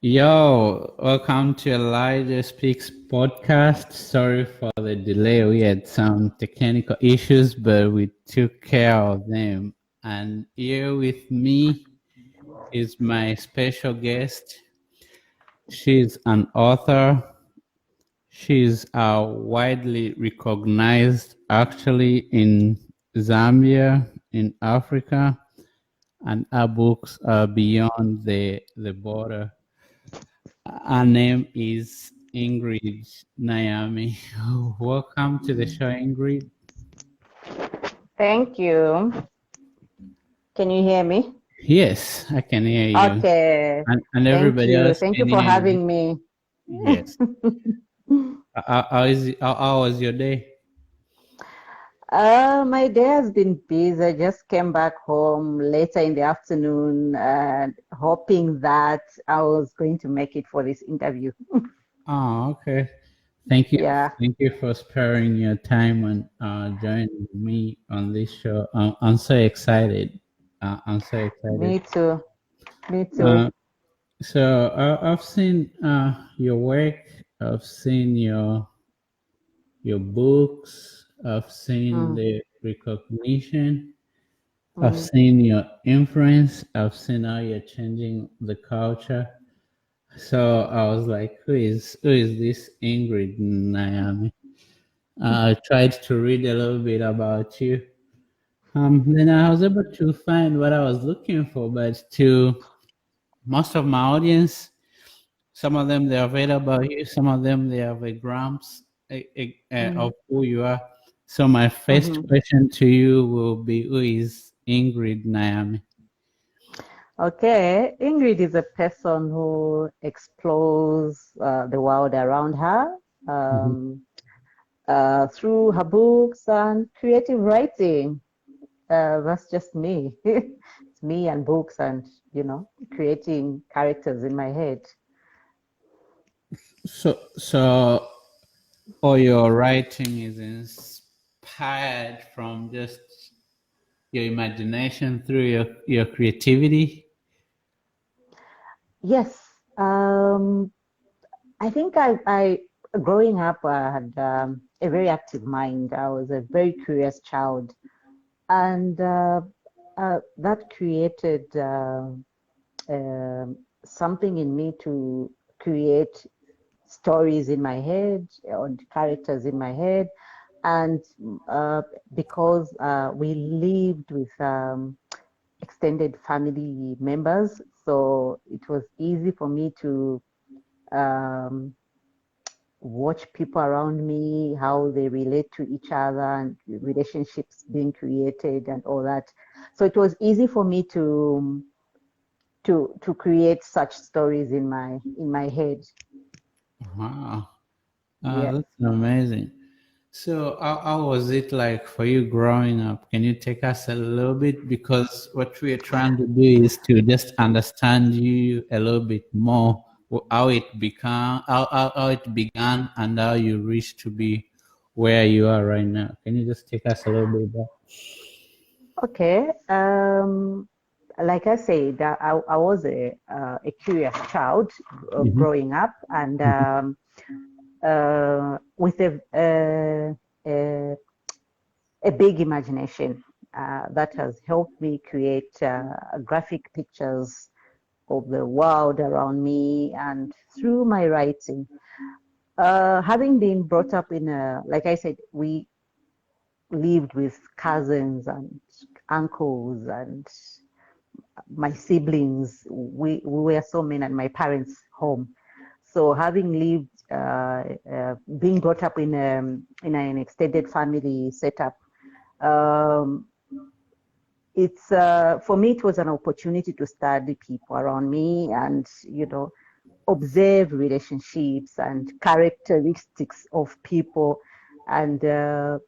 Yo, welcome to Elijah Speaks podcast. Sorry for the delay. We had some technical issues, but we took care of them. And here with me is my special guest. She's an author. She's widely recognized actually in Zambia, in Africa, and her books are beyond the border. Her name is Ingrid Nayame. Welcome to the show, Ingrid. Thank you. Can you hear me? Yes, I can hear you. Okay. And Thank everybody you. else Thank you can for hear you. having me. Yes. How was your day? My day has been busy. I just came back home later in the afternoon, hoping that I was going to make it for this interview. Oh, okay. Thank you. Yeah. Thank you for sparing your time and joining me on this show. I'm so excited. I'm so excited. Me too. Me Uh, too. so I've seen your work. I've seen your books. I've seen Mm, the recognition. I've mm. seen your influence. I've seen how you're changing the culture. So I was like, who is this Ingrid Nayame? I tried to read a little bit about you. Then I was able to find what I was looking for, but to most of my audience, some of them they have read about you, some of them they have a glimpse of who you are. So my first Mm-hmm. question to you will be, who is Ingrid Nayame? Okay. Ingrid is a person who explores the world around her. Mhm. Um, through her books and creative writing. That's just me. It's me and books and, creating characters in my head. So all your writing is inspired from just your imagination through your creativity. Yes. I think I growing up, I had a very active mind. I was a very curious child. And that created something in me to create stories in my head or characters in my head. And because we lived with extended family members, so it was easy for me to um, watch people around me, how they relate to each other, and relationships being created, and all that. So it was easy for me to create such stories in my head. Wow, Yeah. that's amazing. So how was it like for you growing up? Can you take us a little bit? Because what we are trying to do is to just understand you a little bit more, how it began, how it began, and how you reached to be where you are right now. Can you just take us a little bit back? Okay. Like I said, I was a curious child Mm-hmm. growing up, and with a big imagination that has helped me create graphic pictures of the world around me and through my writing. Having been brought up like I said, we lived with cousins and uncles and my siblings. We were so many at my parents' home. So having lived, being brought up in an extended family setup, um, it's for me it was an opportunity to study people around me and observe relationships and characteristics of people and that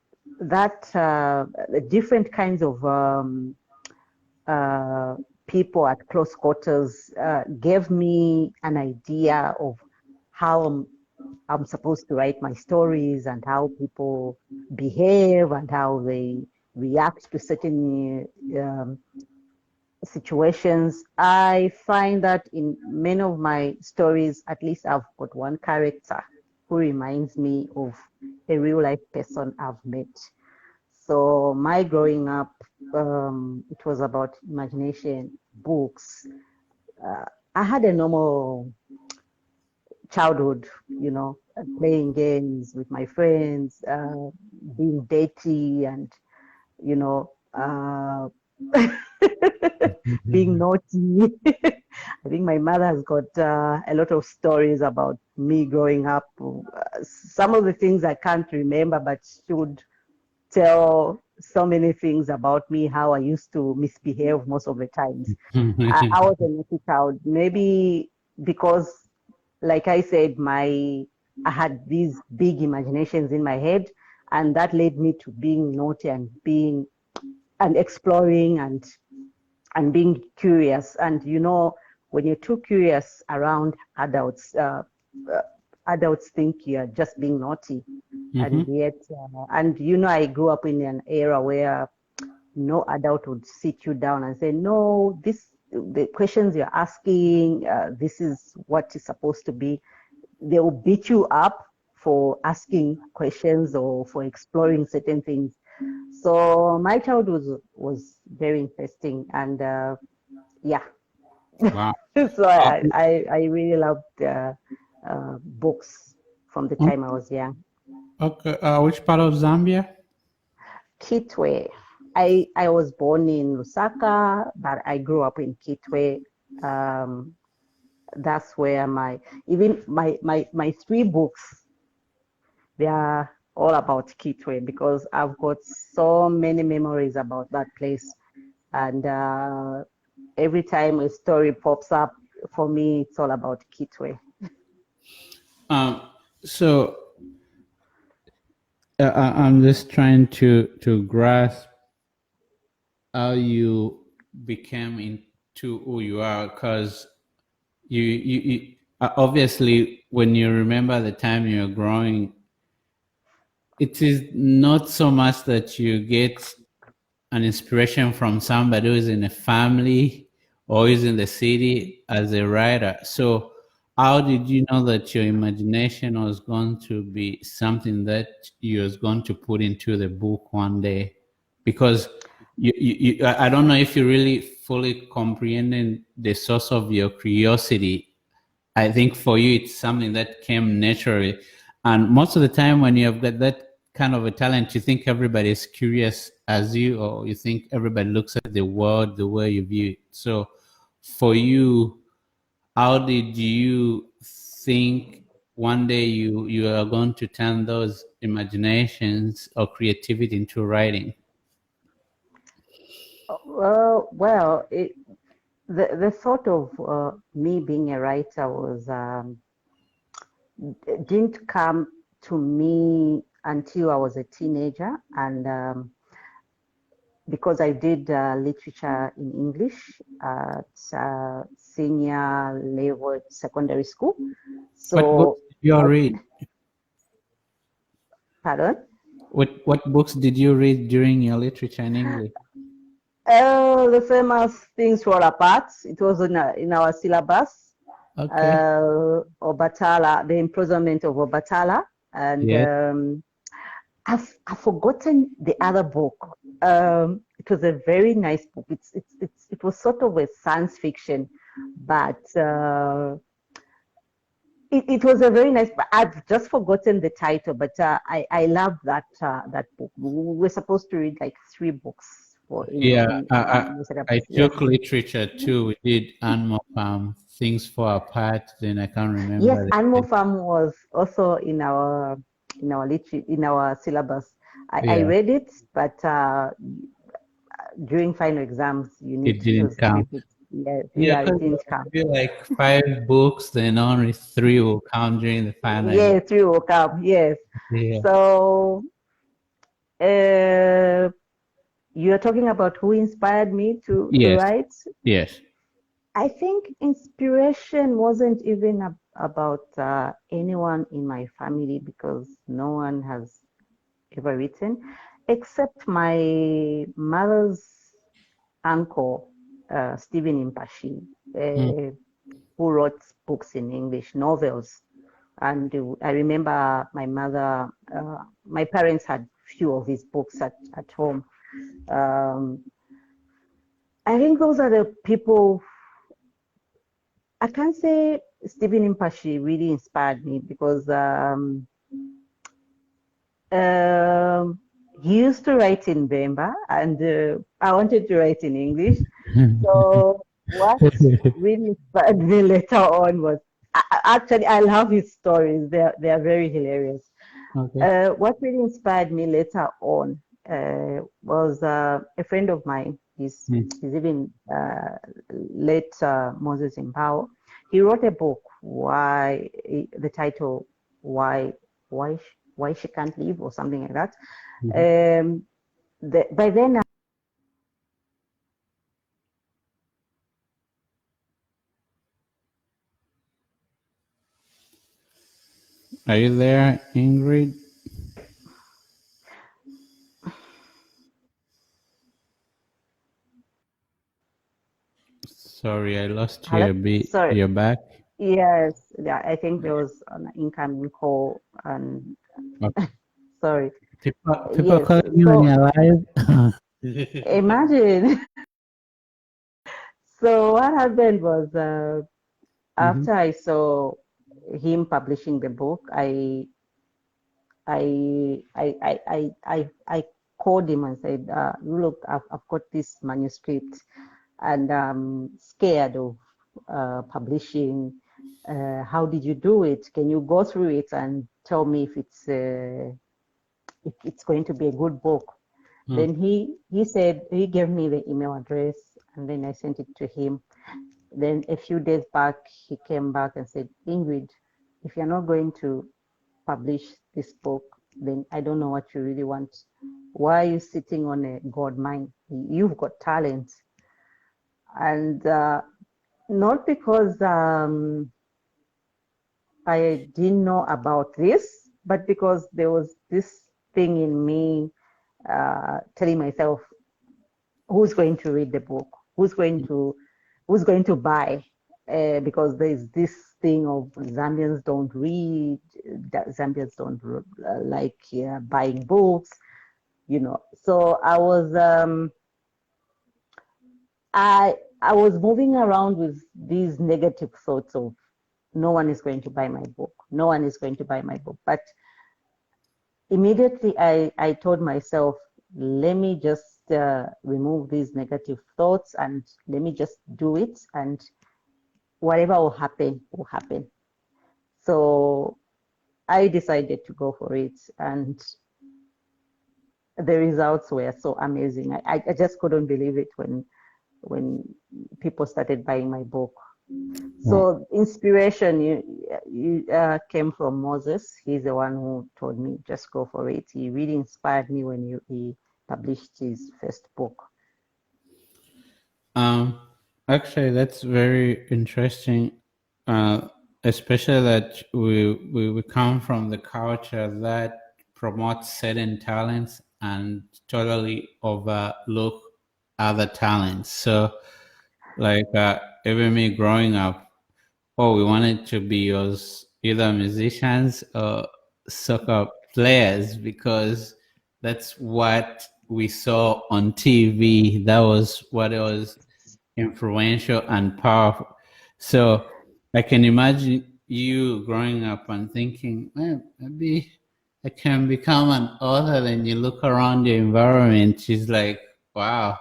different kinds of uh, people at close quarters gave me an idea of how I'm supposed to write my stories and how people behave and how they react to certain situations. I find that in many of my stories, at least I've got one character who reminds me of a real life person I've met. So my growing up, it was about imagination, books. Uh, I had a normal childhood, playing games with my friends, being dirty and, you know, uh, being naughty. I think my mother has got a lot of stories about me growing up. Some of the things I can't remember, but she would tell so many things about me, how I used to misbehave most of the times. I was a naughty child, maybe because, like I said, I had these big imaginations in my head, and that led me to being naughty and being and exploring and being curious. And when you're too curious around adults, uh, adults think you're just being naughty, and Mhm. yet, and I grew up in an era where no adult would sit you down and say, no, the questions you're asking, this is what is supposed to be. They will beat you up for asking questions or for exploring certain things. So my childhood was very interesting, and yeah. Wow. So Uh, I really loved books from the time I was young. okay. Which part of Zambia? Kitwe. I was born in Lusaka, but I grew up in Kitwe. Um, that's where my three books, they are all about Kitwe, because I've got so many memories about that place. And every time a story pops up for me, it's all about Kitwe. Um, so I'm just trying to grasp how you became into who you are, because obviously when you remember the time you're growing, it is not so much that you get an inspiration from somebody who is in a family or is in the city as a writer. So, how did you know that your imagination was going to be something that you was going to put into the book one day? Because I don't know if you really fully comprehending the source of your curiosity. I think for you, it's something that came naturally. And most of the time, when you have got that kind of a talent, you think everybody is curious as you, or you think everybody looks at the world the way you view it. So, for you, how did you think one day you are going to turn those imaginations or creativity into writing? Well, the thought of me being a writer was didn't come to me until I was a teenager, and because I did literature in English at senior level secondary school. What books So, did you I, read? pardon? What books did you read during your literature in English? Oh, the famous Things Fall Apart. It was in our syllabus. Okay. Obatala, the imprisonment of Obatala, and Yes. I've forgotten the other book. It was a very nice book. It was sort of a science fiction, but it was a very nice. I've just forgotten the title, but I love that book. We were supposed to read like three books for Yeah, in the I syllabus. Yes, took literature too. We did Animal Farm, Things Fall Apart. Then I can't yes. remember Animal the. Farm was also in our syllabus. I Yeah, read it, but during final exams, you need it to didn't use count. repeat. Yes, Yeah, yeah, it because didn't there come. be like five books, then only three will count during the final exam. Yes, three will come. Yes. Yeah. So uh, you're talking about who inspired me to Yes. write. Yes. I think inspiration wasn't even about anyone in my family, because no one has ever written except my mother's uncle. Stephen Impachi, Mm. who wrote books in English, novels. And I remember my parents had few of his books at home. Um, I think those are the people. I can't say Stephen Impachi really inspired me because um, he used to write in Bemba, and I wanted to write in English. So what really inspired me later on was actually I love his stories. They are very hilarious. Okay. What really inspired me later on was a friend of mine. Mm. He's even late Moses Impao. He wrote a book. Why the title? Why why she can't leave or something like that. Mhm. Um, by then Are you there, Ingrid? Sorry, I lost you hello. a bit. Sorry. You're back? Yes. Yeah. I think there was an incoming call. And Okay. sorry. People Yes. calling you when So you're alive? imagine. So what happened was Mhm. after I saw him publishing the book, I called him and said, "Look, I've got this manuscript, and I'm scared of publishing. How did you do it? Can you go through it and tell me if it's going to be a good book?" Mm. Then he said he gave me the email address, and then I sent it to him. Then a few days back, he came back and said, "Ingrid, if you're not going to publish this book, then I don't know what you really want. Why are you sitting on a gold mine? You've got talent." And not because I didn't know about this, but because there was this thing in me telling myself, who's going to read the book? Who's going to buy? Because there's this thing of Zambians don't read, that Zambians don't like buying books, you know. So I was moving around with these negative thoughts of no one is going to buy my book, no one is going to buy my book. But immediately I told myself, let me just remove these negative thoughts and let me just do it, and whatever will happen will happen. So I decided to go for it, and the results were so amazing. I just couldn't believe it when people started buying my book. Wow. So inspiration came from Moses. He's the one who told me just go for it. He really inspired me when he published his first book. Um, Actually, that's very interesting, uh, especially that we come from the culture that promotes certain talents and totally overlook other talents. So, like, even me growing up, oh, we wanted to be as either musicians or soccer players because that's what we saw on TV. That was what it was influential and powerful. So I can imagine you growing up and thinking, man, maybe I can become an author. Then you look around your environment, it's like, wow,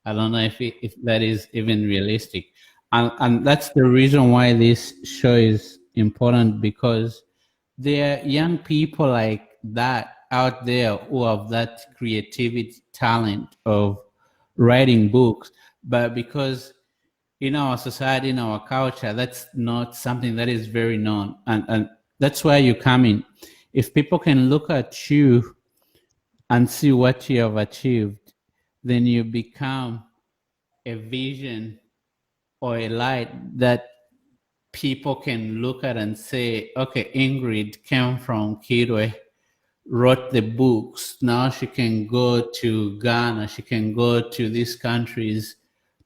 I don't know if that is even realistic. And that's the reason why this show is important because there are young people like that out there who have that creativity talent of writing books, but because in our society, in our culture, that's not something that is very known. And that's where you come in. If people can look at you and see what you have achieved, then you become a vision or a light that people can look at and say, okay, Ingrid came from Kirwe, wrote the books. Now she can go to Ghana, she can go to these countries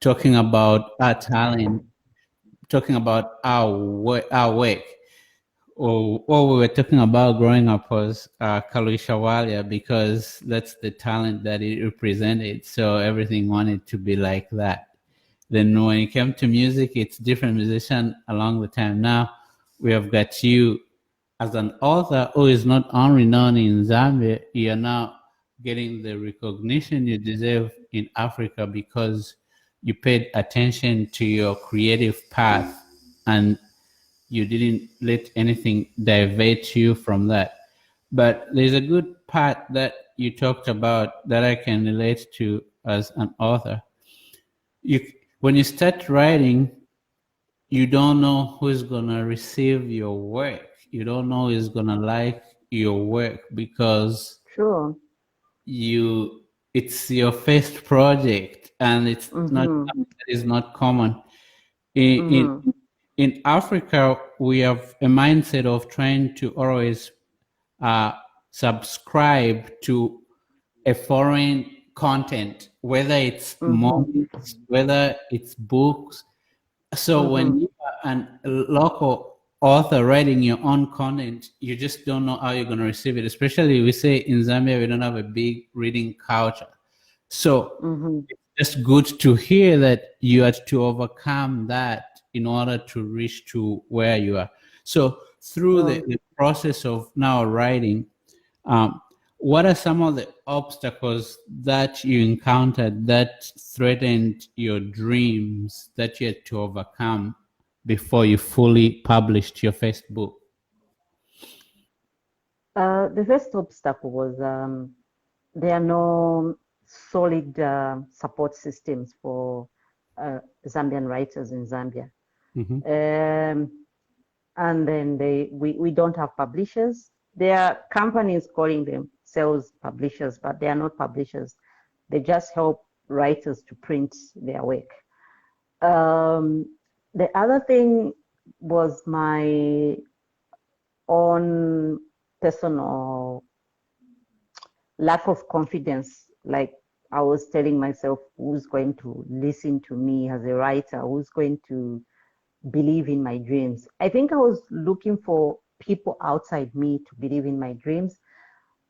talking about our talent, talking about our work, or what we were talking about growing up was Kalusha Walia, because that's the talent that it represented. So everything wanted to be like that. Then when it came to music, it's different musician along the time. Now we have got you as an author who is not only known in Zambia, you're now getting the recognition you deserve in Africa because you paid attention to your creative path and you didn't let anything divert you from that. But there's a good part that you talked about that I can relate to as an author. You, when you start writing, you don't know who's gonna receive your work. You don't know who's gonna like your work because Sure. it's your first project and it's not Mm-hmm. something that is not common. In, Mm-hmm. in in Africa, we have a mindset of trying to always uh, subscribe to a foreign content, whether it's Mm-hmm. movies, whether it's books. So Mm-hmm. when you are a local author writing your own content, you just don't know how you're going to receive it. Especially we say in Zambia, we don't have a big reading culture. So Mm-hmm. it's just good to hear that you had to overcome that in order to reach to where you are. So through Sure. the process of now writing, um, what are some of the obstacles that you encountered that threatened your dreams that you had to overcome before you fully published your first book? The first obstacle was there are no solid support systems for Zambian writers in Zambia. Mm-hmm. And then we don't have publishers. There are companies calling themselves publishers, but they are not publishers. They just help writers to print their work. The other thing was my own personal lack of confidence. Like I was telling myself, who's going to listen to me as a writer? Who's going to believe in my dreams? I think I was looking for people outside me to believe in my dreams.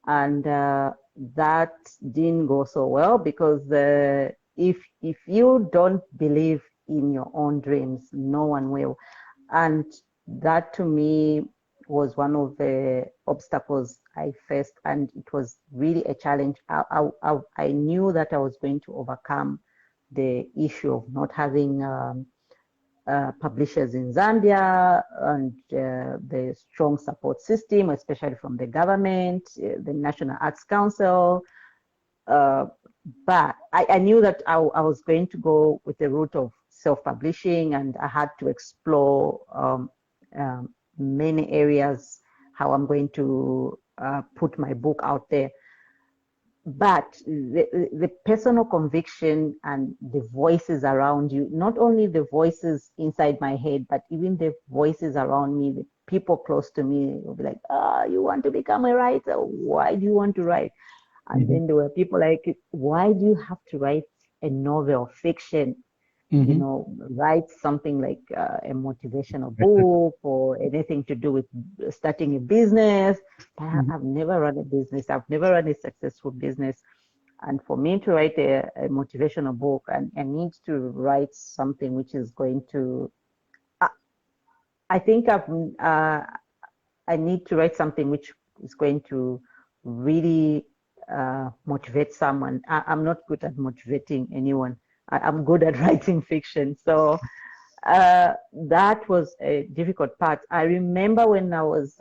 And that didn't go so well because if you don't believe in your own dreams, no one will. And that to me was one of the obstacles I faced, and it was really a challenge. I knew that I was going to overcome the issue of not having publishers in Zambia and the strong support system, especially from the government, the National Arts Council. But I knew that I was going to go with the route of self-publishing, and I had to explore many areas how I'm going to put my book out there. But the personal conviction and the voices around you, not only the voices inside my head, but even the voices around me, the people close to me will be like, you want to become a writer? Why do you want to write? And Mm-hmm. then there were people like, why do you have to write a novel, fiction? Mm-hmm. Write something like a motivational book or anything to do with starting a business. I've never run a business. I've never run a successful business. And for me to write a motivational book, and I need to write something which is going to, I think I need to write something which is going to really motivate someone. I'm not good at motivating anyone. I'm good at writing fiction. So that was a difficult part. I remember when I was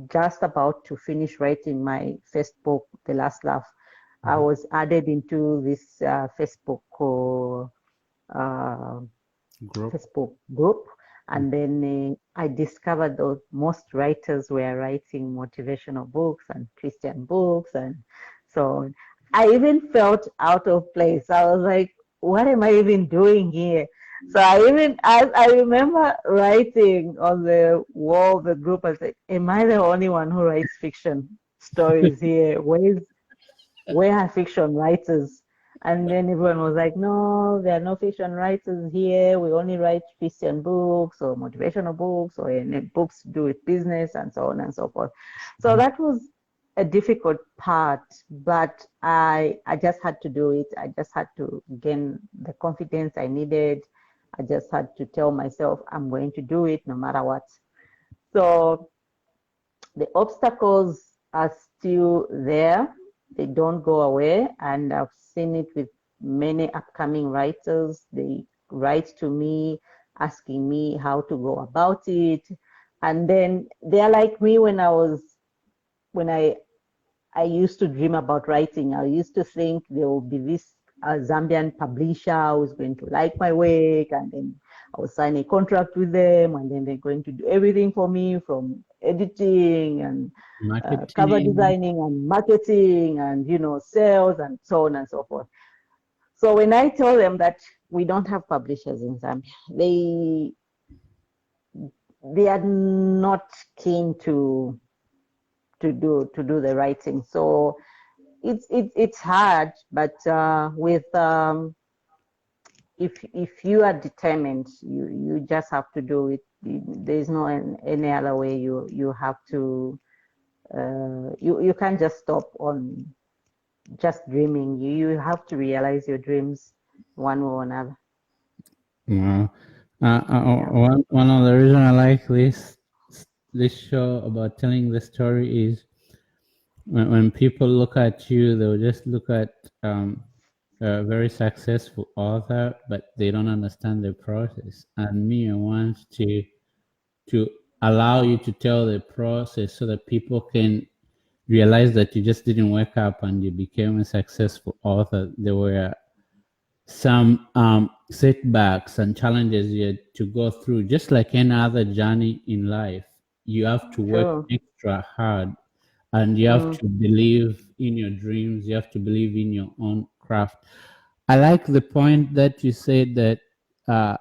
just about to finish writing my first book, The Last Laugh. I was added into this uh, Group. Facebook group. And then I discovered that most writers were writing motivational books and Christian books and so on. I even felt out of place. I was like, what am I even doing here? So I remember writing on the wall of the group. I said, am I the only one who writes fiction stories here? Where are fiction writers? And then everyone was like, no, there are no fiction writers here. We only write Christian books or motivational books or any books to do with business and so on and so forth. So that was a difficult part, but I just had to do it. I just had to gain the confidence I needed. I just had to tell myself I'm going to do it no matter what. So the obstacles are still there. They don't go away. And I've seen it with many upcoming writers. They write to me asking me how to go about it. And then they're like me when I used to dream about writing. I used to think there will be this Zambian publisher who's going to like my work, and then I will sign a contract with them, and then they're going to do everything for me from editing and cover Marketing. designing and marketing and sales and so on and so forth. So when I tell them that we don't have publishers in Zambia, they are not keen to do the writing. So it's hard, but with if you are determined, you just have to do it. There's no any other way. You have to. You can't just stop on just dreaming. You have to realize your dreams one way or another. Wow. Yeah. One of the reason I like this show about telling the story is when people look at you, they'll just look at a very successful author, but they don't understand the process. And me, I want to allow you to tell the process so that people can realize that you just didn't wake up and you became a successful author. There were some setbacks and challenges you had to go through, just like any other journey in life. You have to work True. extra hard, and you have Mm, to believe in your dreams. You have to believe in your own craft. I like the point that you said that uh,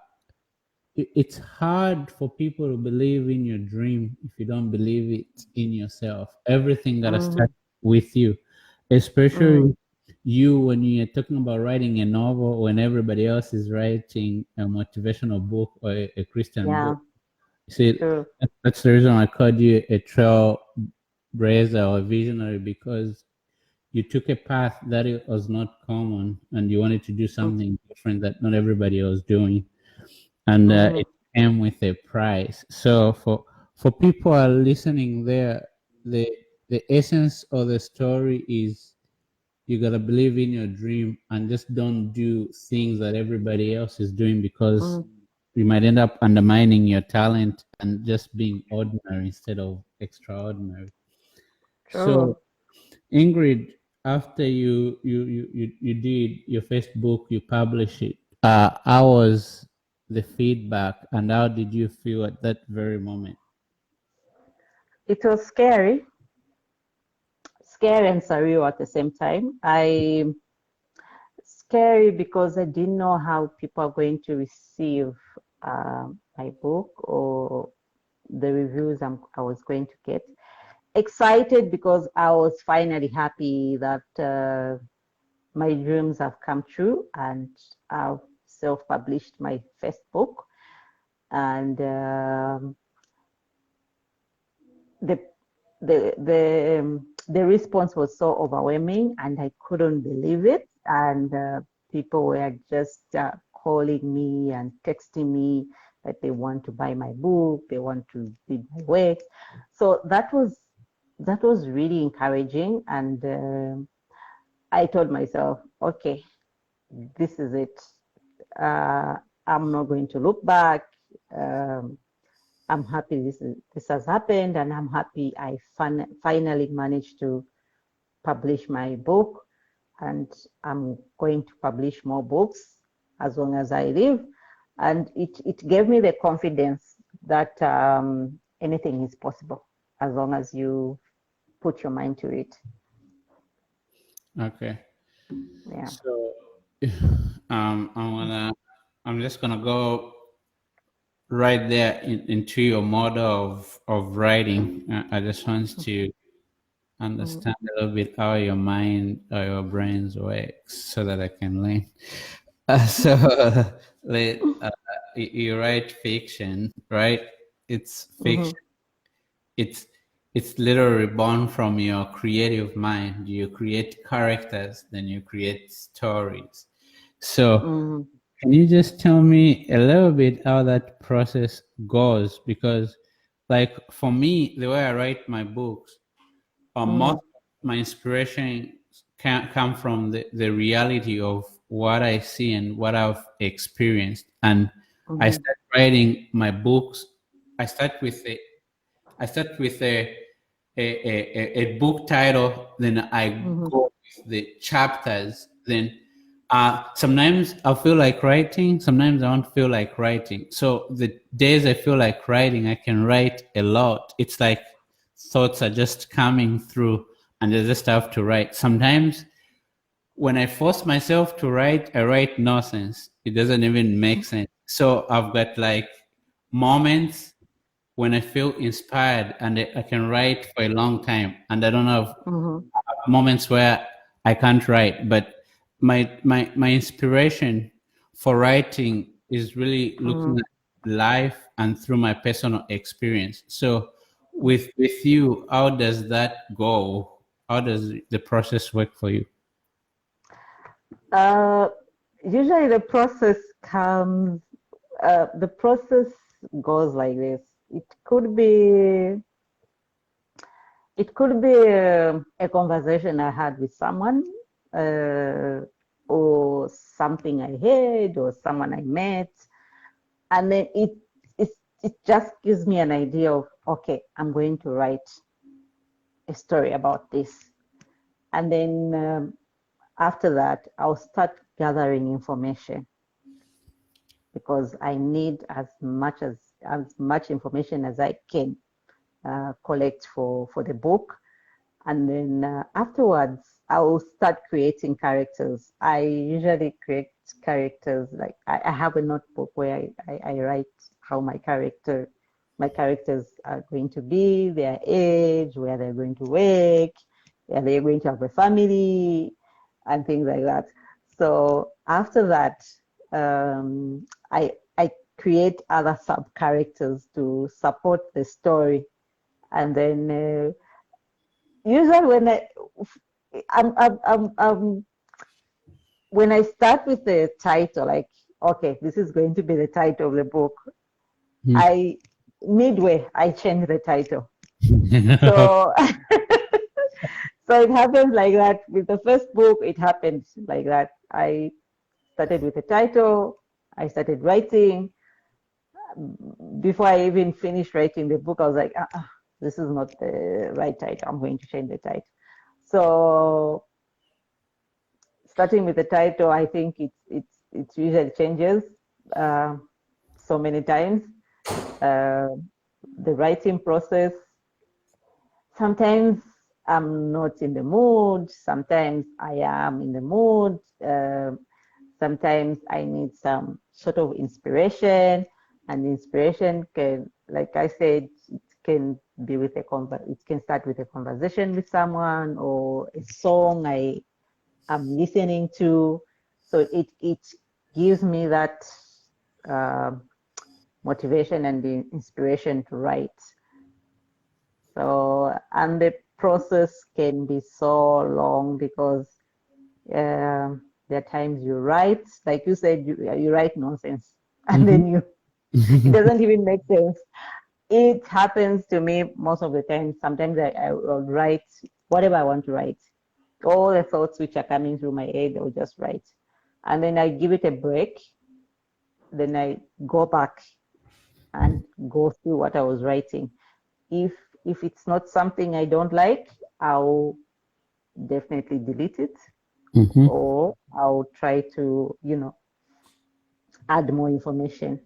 it's hard for people to believe in your dream if you don't believe it in yourself. Everything gotta mm, start with you, mm, especially you when you're talking about writing a novel when everybody else is writing a motivational book or a Christian yeah. book. See, True. that's the reason I called you a trailblazer or a visionary, because you took a path that it was not common and you wanted to do Mm, something different that not everybody was doing, and mm, it came with a price. So for people who are listening there, the the essence of the story is you gotta believe in your dream and just don't do things that everybody else is doing, because mm. you might end up undermining your talent and just being ordinary instead of extraordinary. True. So Ingrid, after you did your first book, you published it. How was the feedback, and how did you feel at that very moment? It was scary and surreal at the same time. I scary because I didn't know how people are going to receive my book or the reviews I was going to get. Excited because I was finally happy that my dreams have come true and I've self-published my first book. And the the response was so overwhelming and I couldn't believe it. And people were just calling me and texting me that they want to buy my book, they want to read my work. So that was really encouraging. And I told myself, okay, this is it. Uh, I'm not going to look back. Um, I'm happy this has happened, and I'm happy I finally managed to publish my book, and I'm going to publish more books as long as I live. And it gave me the confidence that anything is possible as long as you put your mind to it. Okay, Yeah. so I'm just gonna go right there into your model of writing. I just want to understand a little bit how your mind or your brains works so that I can learn. So, you write fiction, right? It's fiction. It's it's literally born from your creative mind. You create characters, then you create stories. So, can you just tell me a little bit how that process goes? Because, like, for me, the way I write my books, most of my inspiration can come from the reality of what I see and what I've experienced. And I start writing my books. I start with a I start with a book title, then I go with the chapters. Then sometimes I feel like writing, sometimes I don't feel like writing. So the days I feel like writing, I can write a lot. It's like thoughts are just coming through and I just have to write. Sometimes when I force myself to write, I write nonsense. It doesn't even make sense. So I've got like moments when I feel inspired and I can write for a long time, and I don't have moments where I can't write. But my inspiration for writing is really looking at life and through my personal experience. So with you, how does that go? How does the process work for you? Uh, Usually the process goes like this. It could be, a conversation I had with someone, or something I heard, or someone I met, and then it just gives me an idea of, okay, I'm going to write a story about this, and then after that, I'll start gathering information because I need as much information as I can collect for the book, and then afterwards I will start creating characters. I usually create characters like I have a notebook where I write how my characters are going to be, their age, where they're going to work, where they're going to have a family, and things like that. So after that, I create other sub characters to support the story, and then usually I'm when I start with the title, like, okay, this is going to be the title of the book. I midway I change the title. So so it happens like that. With the first book, it happened like that. I started with the title, I started writing. Before I even finished writing the book, I was like, this is not the right title. I'm going to change the title. So starting with the title, I think it usually changes so many times. The writing process, sometimes I'm not in the mood, sometimes I am in the mood, sometimes I need some sort of inspiration, and inspiration can, like I said, it can be with it can start with a conversation with someone or a song I'm listening to. So it gives me that uh, motivation and the inspiration to write. So, and the process can be so long because there are times you write, like you said, you write nonsense, and then it doesn't even make sense. It happens to me most of the time. Sometimes I will write whatever I want to write. All the thoughts which are coming through my head, I'll just write. And then I give it a break. Then I go back and go through what I was writing. If it's not something I don't like, I'll definitely delete it, or I'll try to, add more information.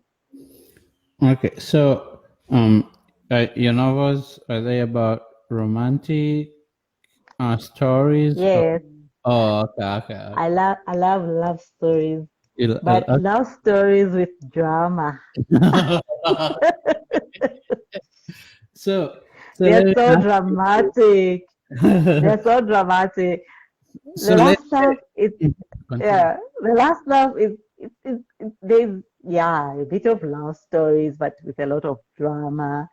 Okay, so your novels, are they about romantic stories? Yes, Oh, okay. I love love stories, but Okay. love stories with drama. So They're let me so ask you, dramatic. They're so dramatic. So The let's last stuff is continue. yeah. The last stuff is there's a bit of love stories, but with a lot of drama.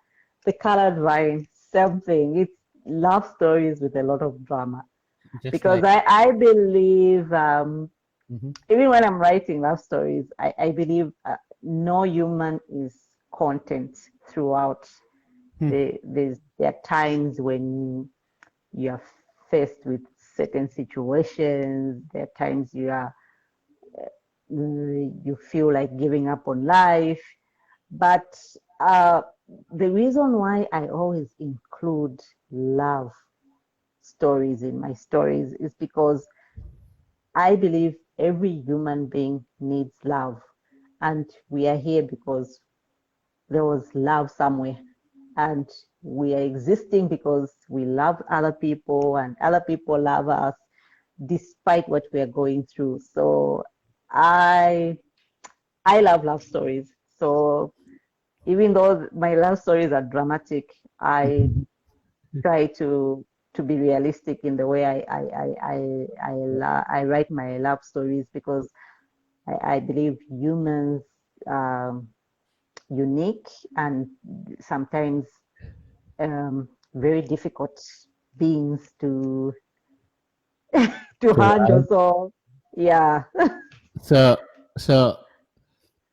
The Colored Vine, same thing. It's love stories with a lot of drama. Just Because like I believe mhm. even when I'm writing love stories, I believe no human is content throughout. Hmm. There are times when you are faced with certain situations. There are times you feel like giving up on life. But uh, the reason why I always include love stories in my stories is because I believe every human being needs love. And we are here because there was love somewhere. And we are existing because we love other people and other people love us despite what we are going through. So I I love stories. So even though my love stories are dramatic, I try to be realistic in the way I write my love stories because I believe humans unique and sometimes very difficult beings to To handle. love. So yeah, So so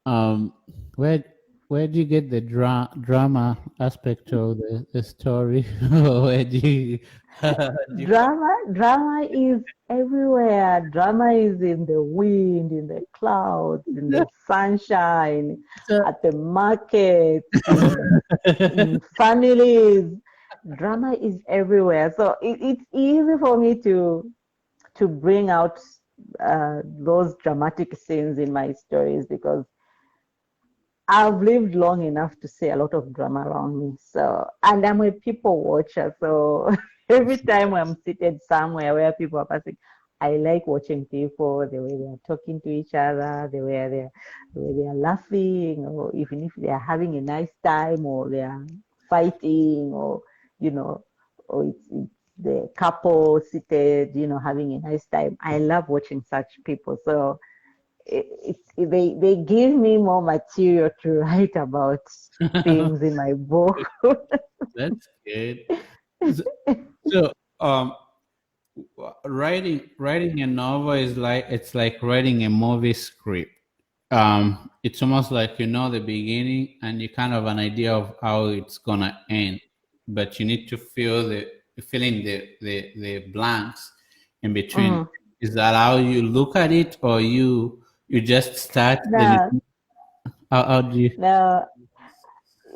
um where where do you get the drama aspect of the story? Where do you, do you drama is everywhere. Drama is in the wind, in the clouds, in the sunshine, so at the market, in families. Drama is everywhere. So it's easy for me to bring out those dramatic scenes in my stories because I've lived long enough to see a lot of drama around me. So, and I'm a people watcher. So every time I'm seated somewhere where people are passing, I like watching people, the way they are talking to each other, the way they are laughing, or even if they are having a nice time, or they are fighting, or you know, or it's the couple seated, having a nice time. I love watching such people. So they give me more material to write about things in my book. that's good. So, so writing a novel is like it's like writing a movie script. It's almost like you know the beginning and you kind of an idea of how it's gonna end, but you need to fill in the blanks in between. Mm. Is that how you look at it, or you just start then No, how do you? no.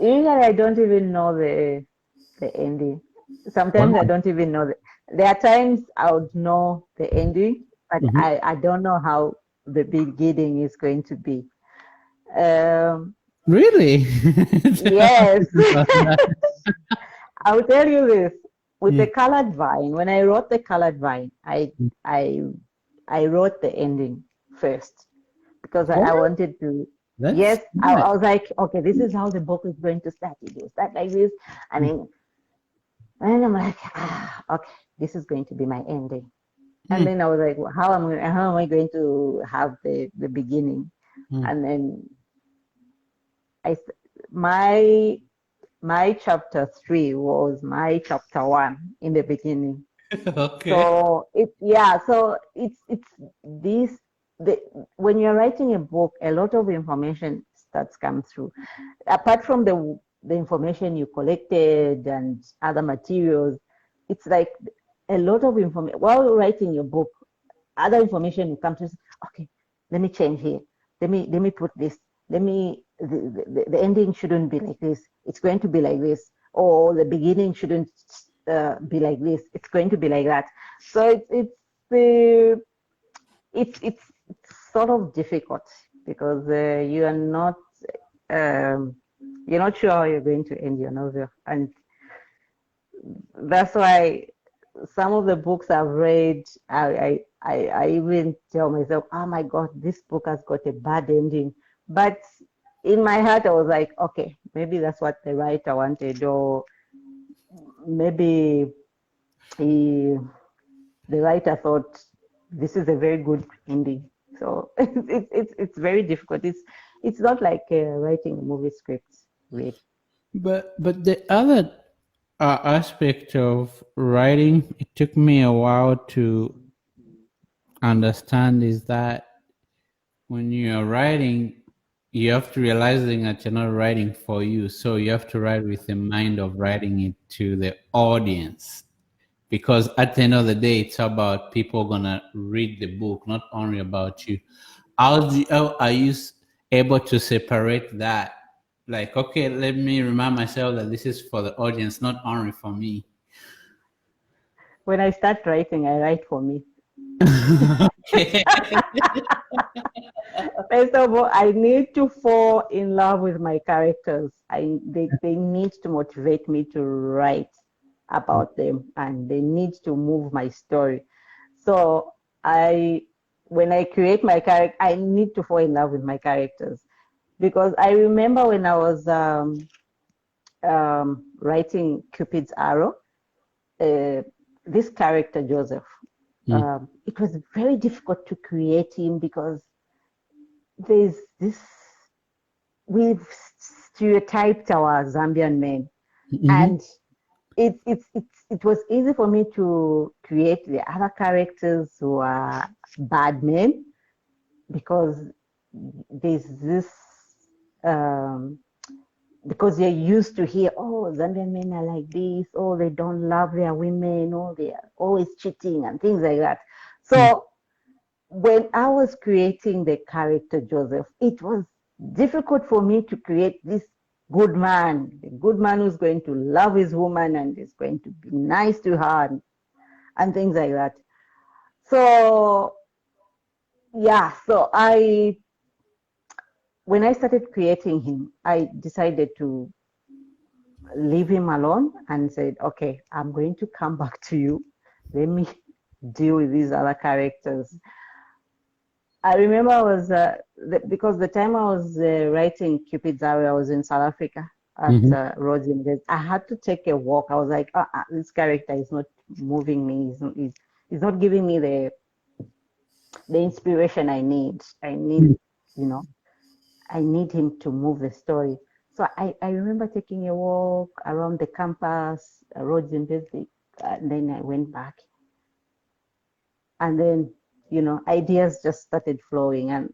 Usually, I don't even know the ending. Sometimes I Wow. don't even know there are times I would know the ending, but Mhm. I don't know how the beginning is going to be. Um, Really? Tell yes. me about that. I'll tell you this. With the Mm. colored vine, when I wrote the colored vine, I I wrote the ending first because I What? wanted to. That's Yes, nice. I was like, okay, this is how the book is going to start. It will start like this, and then and I'm like, okay, this is going to be my ending. And Mm. then I was like, well, how am I going to have the beginning? Mm. And then I my my chapter 3 was my chapter 1 in the beginning. Okay. So it's this the when you're writing a book, a lot of information starts come through. Apart from the information you collected and other materials, it's like a lot of information while writing your book. Other information will come to, okay, let me change here. Let me put this. Let me the ending shouldn't be like this. It's going to be like this, or the beginning shouldn't be like this. It's going to be like that. So uh, it's sort of difficult because um, you're not sure how you're going to end your novel, and that's why some of the books I've read, I even tell myself, oh my God, this book has got a bad ending. But in my heart, I was like, okay, maybe that's what the writer wanted, or maybe he, the writer thought this is a very good ending. So it's very difficult. It's not like writing a movie script, really. But the other aspect of writing, it took me a while to understand, is that when you're writing, you have to realizing that you're not writing for you. So you have to write with the mind of writing it to the audience. Because at the end of the day, it's about people gonna read the book, not only about you. How are you able to separate that? Like, okay, let me remind myself that this is for the audience, not only for me. When I start writing, I write for me. Okay. First of all, I need to fall in love with my characters. They need to motivate me to write about them, and they need to move my story. So when I create my character, I need to fall in love with my characters, because I remember when I was writing Cupid's Arrow, this character Joseph. It was very difficult to create him because there's this, we've stereotyped our Zambian men, and it was easy for me to create the other characters who are bad men, because there's this because you're used to hear, oh, Zambian men are like this, oh, they don't love their women, oh, they are always cheating and things like that. So when I was creating the character Joseph, it was difficult for me to create this good man, the good man who's going to love his woman and is going to be nice to her and things like that. So yeah, so when I started creating him, I decided to leave him alone and said, okay, I'm going to come back to you. Let me deal with these other characters. I remember I was, because the time I was writing Cupid's Arrow, I was in South Africa at Rhodes University. I had to take a walk. I was like, this character is not moving me. He's not giving me the inspiration I need. I need him to move the story. So I remember taking a walk around the campus, Rhodes University, and then I went back. And then, ideas just started flowing, and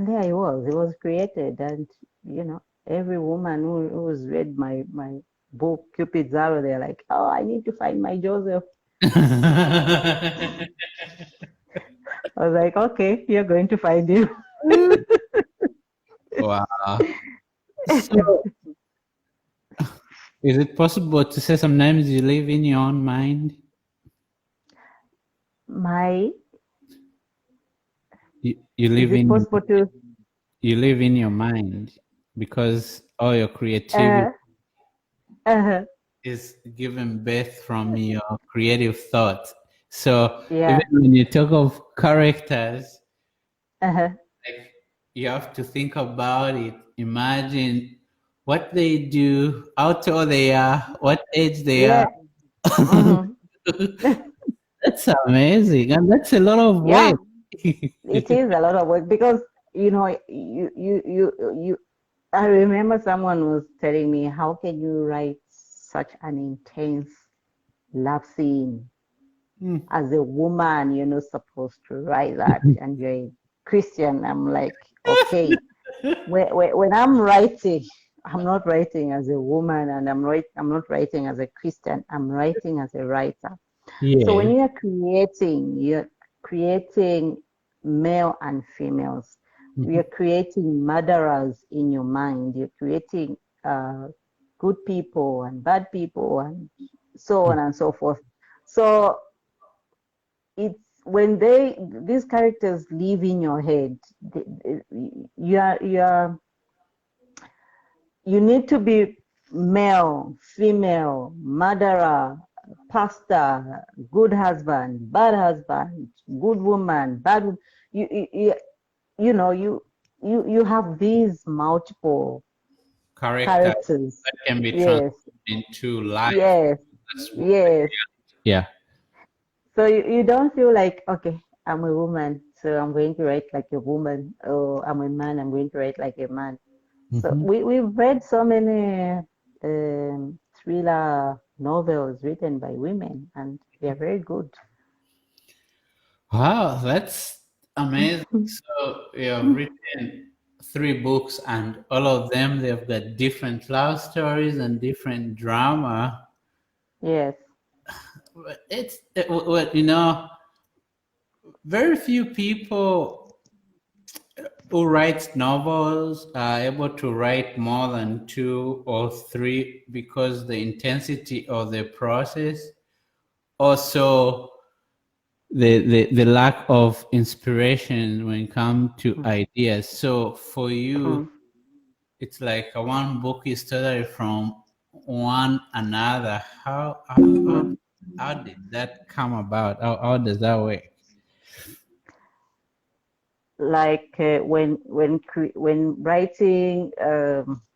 there it was created. And, every woman who's read my book, Cupid's Arrow, they're like, oh, I need to find my Joseph. I was like, okay, you're going to find him. Wow. So, is it possible to say sometimes you live in your own mind? You live is it in possible to? You live in your mind because all your creativity is given birth from your creative thoughts. So Yeah. even when you talk of characters, like you have to think about it. Imagine what they do, how tall they are, what age they are. That's amazing, and that's a lot of work. It is a lot of work, because I remember someone was telling me, how can you write such an intense love scene as a woman? You're not supposed to write that, and you're a Christian. I'm like, okay, when I'm writing, I'm not writing as a woman, and I'm not writing as a Christian. I'm writing as a writer. So when you're creating male and females. You're creating murderers in your mind. You're creating good people and bad people, and so on and so forth. So it's when these characters live in your head, you need to be male, female, murderer, pastor, good husband, good woman, bad. You have these multiple characters that can be yes transformed into life. yes yes Yeah. So you don't feel like, okay, I'm a woman, so I'm going to write like a woman, or I'm a man, I'm going to write like a man. So Hmm. we've read so many thriller novels written by women, and they're very good. Wow, that's amazing. So you have written three books, and all of them they've got different love stories and different drama. Yes. But what very few people who write novels are able to write more than two or three because the intensity of the process, also the lack of inspiration when it comes to Mm, ideas. So for you, mm. it's like a one book is totally from one another. How did that come about? How does that work? Like when writing,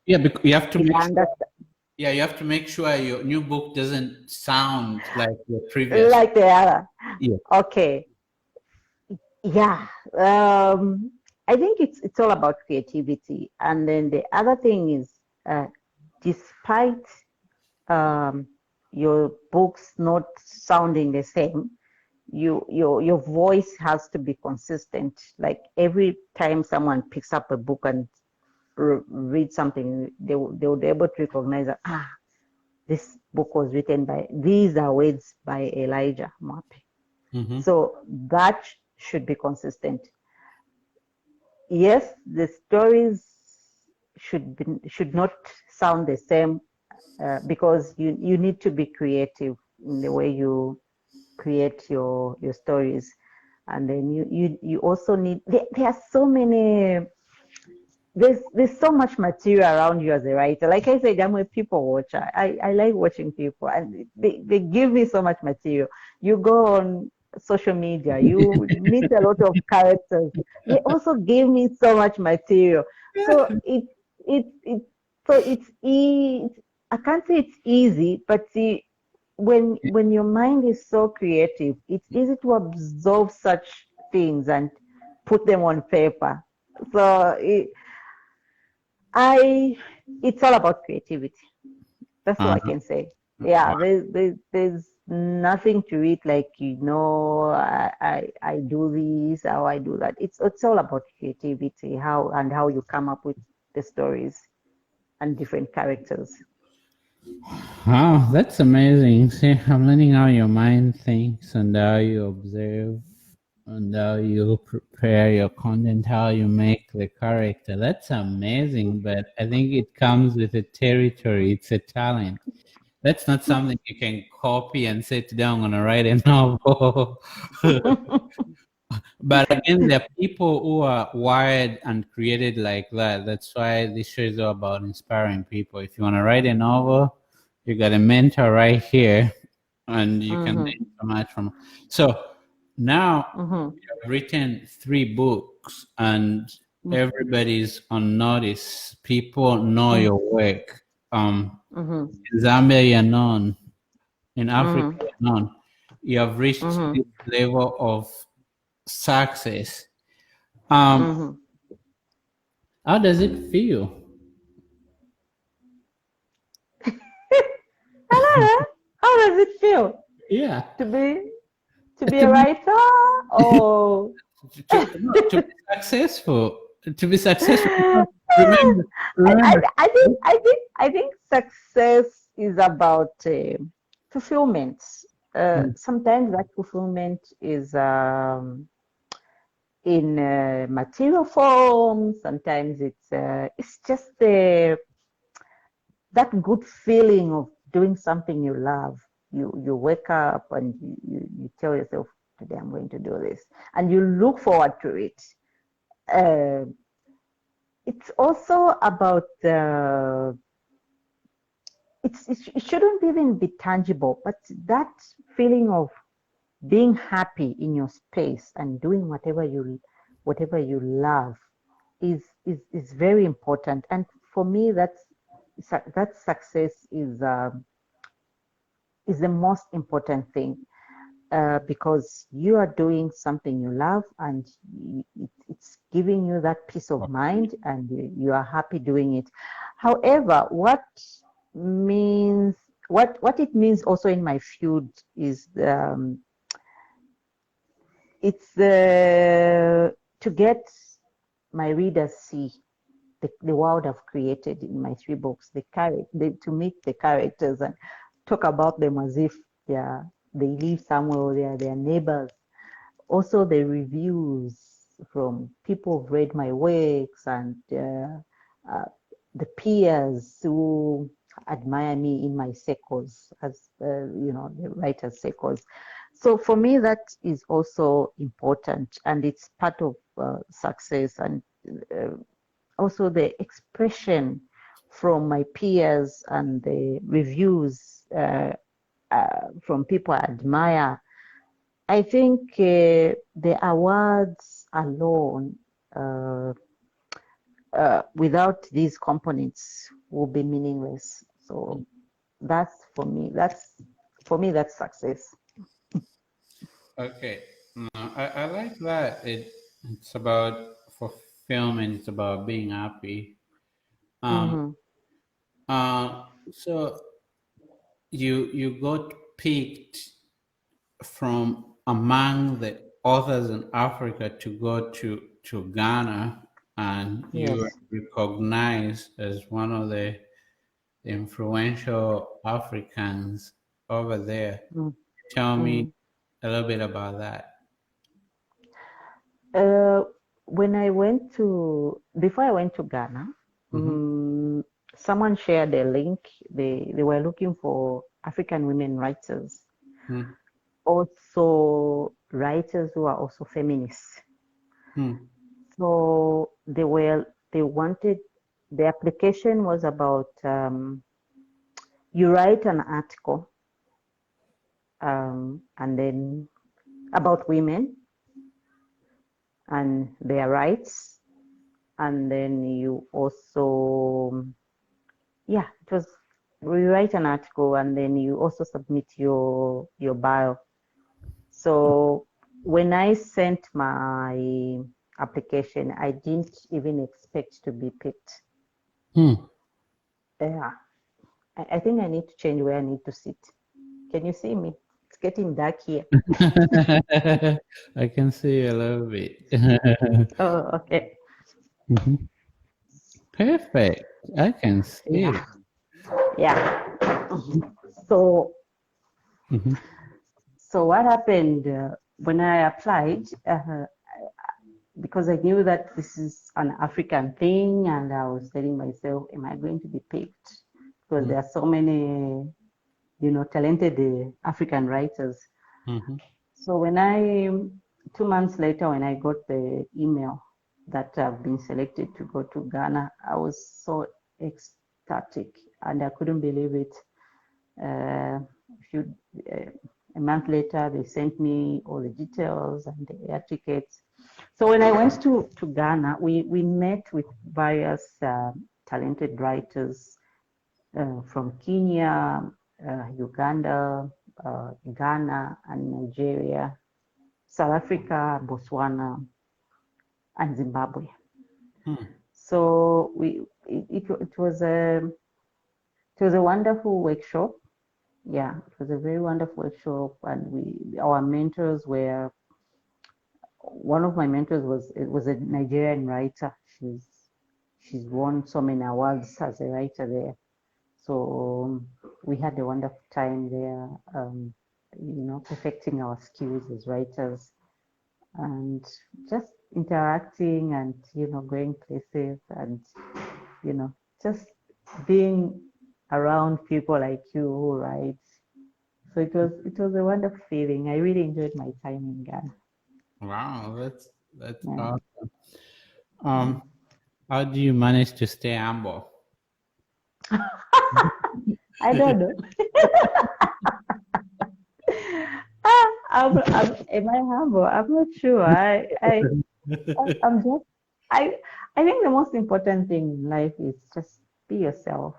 Yeah, because you have to the make sure. understand Yeah, you have to make sure your new book doesn't sound like your previous. like the other. Yeah. Okay. Yeah. I think it's all about creativity, and then the other thing is, despite um, your books not sounding the same, your voice has to be consistent. Like every time someone picks up a book and read something, they would be able to recognize that, this book was written by, these are words by Elijah Mape. Mm-hmm. So that should be consistent. Yes, the stories should not sound the same, because you need to be creative in the way you create your stories, and then you also need, there are so many, there's so much material around you as a writer. Like I said, I'm a people watcher. I like watching people, and they give me so much material. You go on social media, you meet a lot of characters. They also give me so much material. So it so I can't say it's easy, but see, when your mind is so creative, it's easy to absorb such things and put them on paper. So I it's all about creativity. That's all Uh, I can say. Yeah, there's nothing to it like, I do this, how I do that. It's all about creativity, how you come up with the stories and different characters. wow, that's amazing. See, I'm learning how your mind thinks and how you observe and how you prepare your content, how you make the character. That's amazing, but I think it comes with a territory. It's a talent. That's not something you can copy and say, today I'm going to write a novel. But again, there are people who are wired and created like that. That's why this show is all about inspiring people. If you want to write a novel, you got a mentor right here, and you can Mm-hmm. learn so much from. So now Mm-hmm. you've written three books, and everybody's on notice. People know Mm-hmm. your work. Mm-hmm. In Zambia, you're known. In Africa, Mm-hmm. you're known. You have reached Mm-hmm. this level of success. Um, Mm-hmm. how does it feel? Hello, how does it feel Yeah, to be to be to a be writer? Oh, no, to be successful. To be successful. Remember, remember. I think success is about fulfillment. Mm, Sometimes that fulfillment is in material form. Sometimes it's just that good feeling of doing something you love. You wake up and you tell yourself, today I'm going to do this, and you look forward to it. Uh, it's also about it shouldn't even be tangible, but that feeling of being happy in your space and doing whatever you love is very important. And for me, that success is is the most important thing, because you are doing something you love, and it's giving you that peace of mind, and you are happy doing it. However, means what it means also in my field is, it's to get my readers see the world I've created in my 3 books, to meet the characters and talk about them as if they live somewhere, or they are their neighbors. Also, the reviews from people who've read my works, and the peers who admire me in my circles, as the writers' circles. So for me, that is also important, and it's part of success, and also the expression from my peers and the reviews from people I admire. I think the awards alone, without these components, will be meaningless. So that's for me. That's success. Okay. No, I like that. It's about fulfillment. It's about being happy. Um. Mm-hmm. So you got picked from among the authors in Africa to go to Ghana, and you are Yes. recognized as one of the influential Africans over there. Tell me Mm-hmm. a little bit about that. Uh, before I went to Ghana, Mm-hmm. someone shared a link. They were looking for African women writers, also writers who are also feminists. Mm-hmm. So they wanted, the application was about, you write an article, and then about women and their rights, and then you also, it was, you write an article, and then you also submit your bio. So when I sent my application, I didn't even expect to be picked. Yeah, I think I need to change where I need to sit. Can you see me? It's getting dark here. I can see a little bit. Oh, okay. Mhm. Perfect. I can see Yeah, it. yeah. So, Mhm. so what happened when I applied? Because I knew that this is an African thing, and I was telling myself, am I going to be picked? Because there are so many, talented African writers. Mhm. So 2 months later, when I got the email that I've been selected to go to Ghana, I was so ecstatic, and I couldn't believe it. Uh, a month later, they sent me all the details and the air tickets. So when I went to Ghana, we met with various talented writers from Kenya, Uganda, Ghana, and Nigeria, South Africa, Botswana, and Zimbabwe. So it was a wonderful workshop. Yeah, it was a very wonderful workshop, and our mentors were, one of my mentors was a Nigerian writer. She's won so many awards as a writer there. So we had a wonderful time there, perfecting our skills as writers, and just interacting, and going places, and just being around people like you who write. So it was a wonderful feeling. I really enjoyed my time in Ghana. Wow, that's Yeah. awesome. How do you manage to stay humble? I don't know. Am I humble? I'm not sure. I'm just, I think the most important thing in life is just be yourself,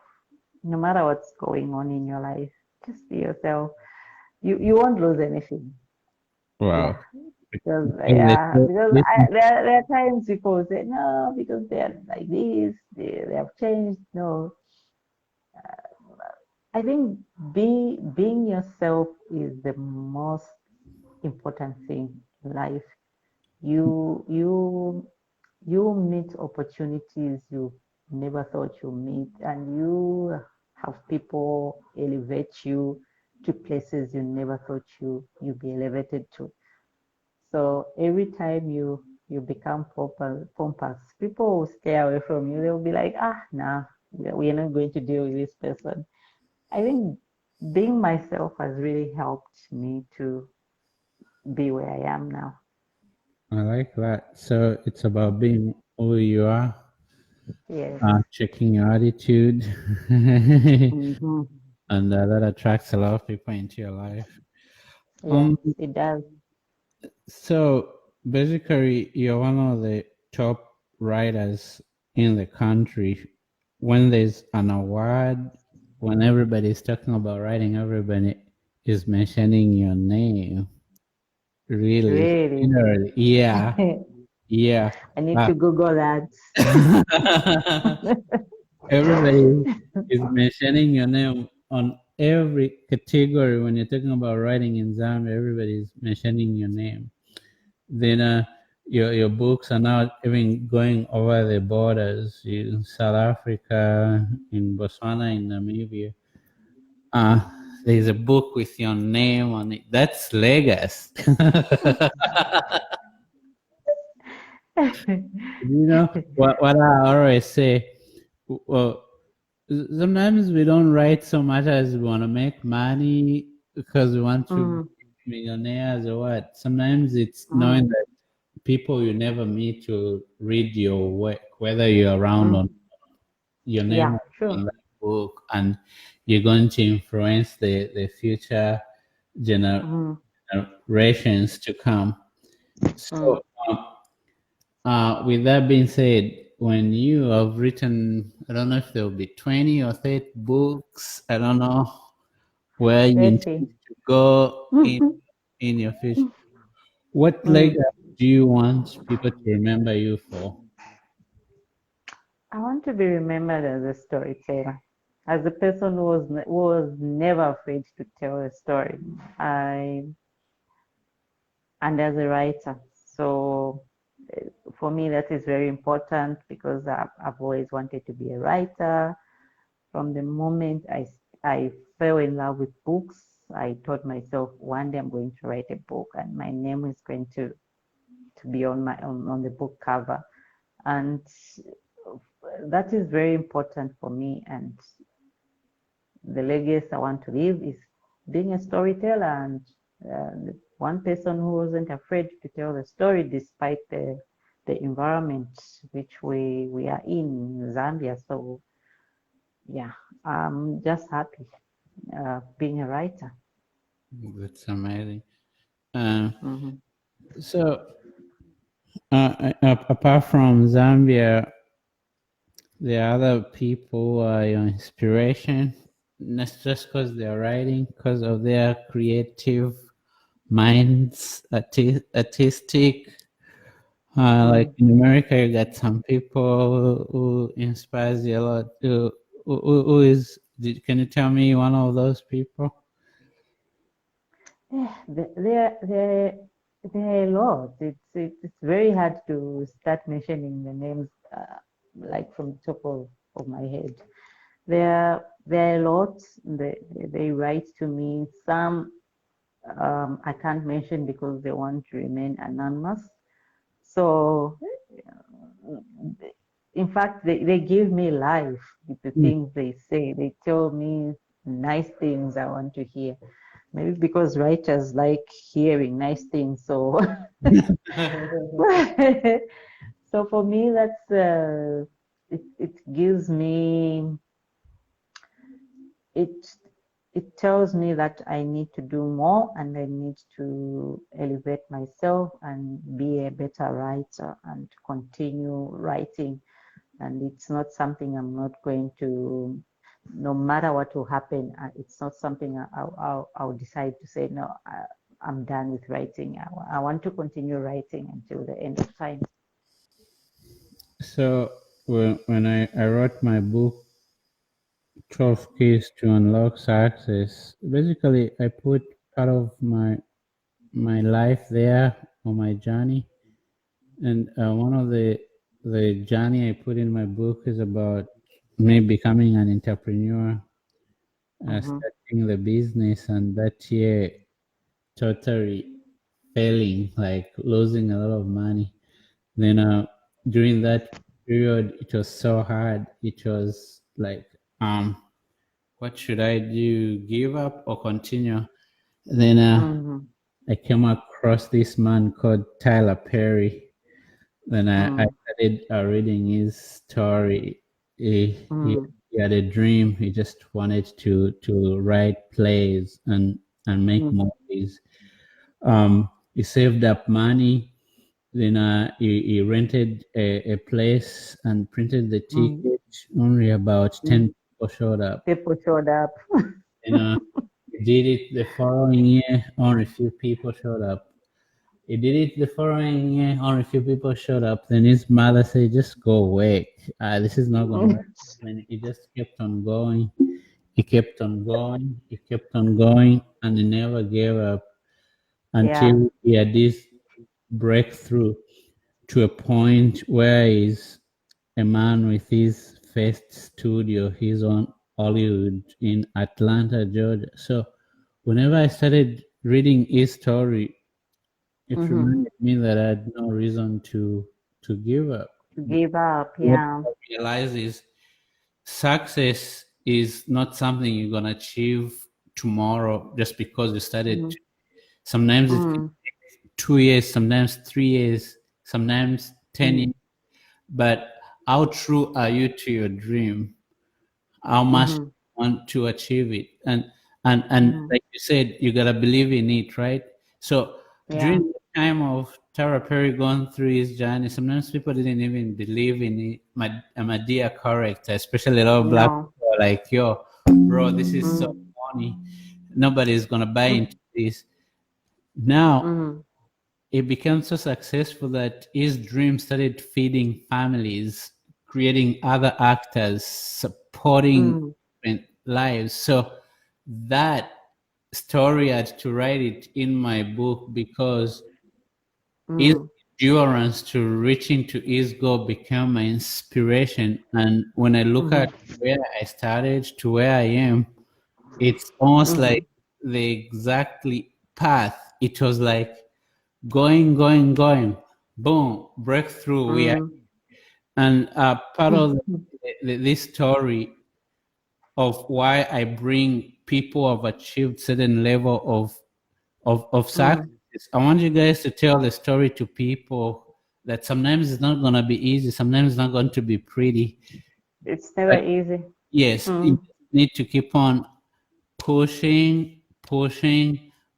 no matter what's going on in your life. Just be yourself. You won't lose anything. Yeah. Wow. Because Because they yeah, told- because listen, there are times people say no because they're like this, they have changed. No, I think being yourself is the most important thing in life. You you you meet opportunities you never thought you meet, and you have people elevate you to places you never thought you'd be elevated to. So every time you become pompous, people will stay away from you. They'll be like, ah, nah, we're not going to deal with this person. I think being myself has really helped me to be where I am now. I like that. So it's about being who you are, Yes. checking your attitude, and Hmm. that attracts a lot of people into your life. Yes, Um, it does. so basically, you're one of the top writers in the country. When there's an award, when everybody's talking about writing, everybody is mentioning your name. Really, Really. generally, yeah, I yeah. need Uh, to Google that. everybody is mentioning your name on every category when you're talking about writing in Zambia. Everybody is mentioning your name. Then your books are now even going over the borders in South Africa, in Botswana, in Namibia. Uh, there's a book with your name on it. That's Legas. You know what I always say? Well, sometimes we don't write so much as we want to make money because we want to be Mm, millionaires or what. Sometimes it's knowing mm, that people you never meet will read your work, whether you're around or mm. not, your name Yeah, will be true. on that book, and you're going to influence the future Mm, generations to come. mm. So, with that being said, when you have written, I don't know if there will be 20 or 30 books, I don't know where you Let's see. intend to go in your future. What Mm. legacy do you want people to remember you for? I want to be remembered as a storyteller, as a person who was never afraid to tell a story. I and as a writer. So for me, that is very important because I've always wanted to be a writer. From the moment I fell in love with books, I told myself one day I'm going to write a book, and my name is going to be on the book cover, and that is very important for me. And the legacy I want to leave is being a storyteller and one person who wasn't afraid to tell the story despite the environment which we are in Zambia. So yeah, I'm just happy being a writer. That's amazing. Uh, Hmm. so, apart from Zambia, there are other people who are your inspiration, not just because they're writing, because of their creative minds, artistic. Like Mm. in America, you got some people who inspires you a lot. Who is? Can you tell me one of those people? Yeah, there are a lot. It's very hard to start mentioning the names like from the top of my head. There are a lot. They write to me. Some I can't mention because they want to remain anonymous. So in fact, they give me life with the Mm. things they say. They tell me nice things I want to hear. Maybe because writers like hearing nice things. So, so for me, that's it gives me it it tells me that I need to do more and I need to elevate myself and be a better writer and continue writing. And it's not something I'm not going to. no matter what will happen, it's not something I'll decide to say, no, I'm done with writing. I want to continue writing until the end of time. So when I wrote my book, 12 Keys to Unlock Success, basically I put part of my life there on my journey. And one of the journey I put in my book is about me becoming an entrepreneur, Mm-hmm. starting the business, and that year totally failing, like losing a lot of money. Then during that period, it was so hard. It was like, what should I do? Give up or continue? Then Mm-hmm. I came across this man called Tyler Perry. Then I Mm-hmm. started reading his story. He, Mm-hmm. he had a dream. He just wanted to write plays and make Mm-hmm. movies. He saved up money. Then he rented a place and printed the Mm-hmm. ticket. Only about 10 people showed up. People showed up. You know, he did it the following year. Only few people showed up. He did it the following year. Only few people showed up. Then his mother said, "Just go away. This is not gonna work." Then he just kept on going. He kept on going. He kept on going, and he never gave up Yeah. until he had this breakthrough to a point where he's a man with his first studio. He's on Hollywood in Atlanta, Georgia. So whenever I started reading his story, it Mm-hmm. reminded me that I had no reason to give up. To give up. What Yeah. I realize is success is not something you're gonna achieve tomorrow just because you started. Mm-hmm. Sometimes it can Mm-hmm. take 2 years, sometimes 3 years, sometimes 10 years. But how true are you to your dream? How much Mm-hmm. you want to achieve it? And Mm-hmm. like you said, you gotta believe in it, right? So Yeah. during the time of Tara Perry going through his journey, sometimes people didn't even believe in it. My dear character, especially a lot of black No. people, are like, yo, bro, this is so Mm-hmm. funny. Nobody's gonna buy into this. Now Mm-hmm. it became so successful that his dream started feeding families, creating other actors, supporting Mm-hmm. different lives. So that story I had to write it in my book because his Mm-hmm. endurance to reaching to his goal became my inspiration. And when I look at Mm-hmm. where I started to where I am, it's almost Mm-hmm. like the exactly path. It was like going, boom, breakthrough. We are, Mm-hmm. and part of this story of why I bring people who have achieved certain level of success. Mm-hmm. I want you guys to tell the story to people that sometimes it's not gonna be easy, sometimes it's not going to be pretty, It's never but easy. yes, you Mm-hmm. need to keep on pushing